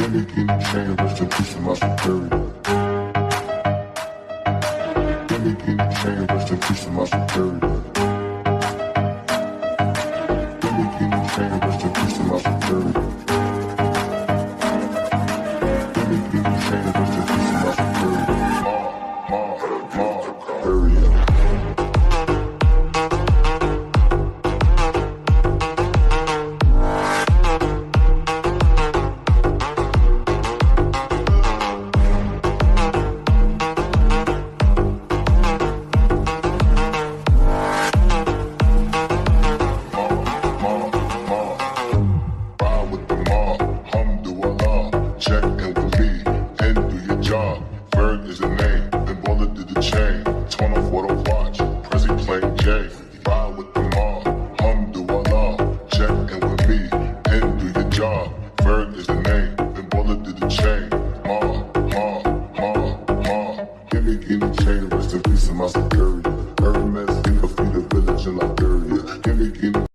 Gimme, gimme chain, rest in peace to my security. Gimme, gimme chain, rest in peace to my security. Gimme, gimme chain, rest in peace to my security. Gimme, gimme chain, rest in peace to my security. Area. Check in with me and do your job. Berg is the name, then bullet to the chain. Torn off what I watch, Prezi plain J. Ride with the mob, alhamdulillah. Check in with me and do your job. Berg is the name, then bullet to the chain. Gimme chain, rest in peace to my security.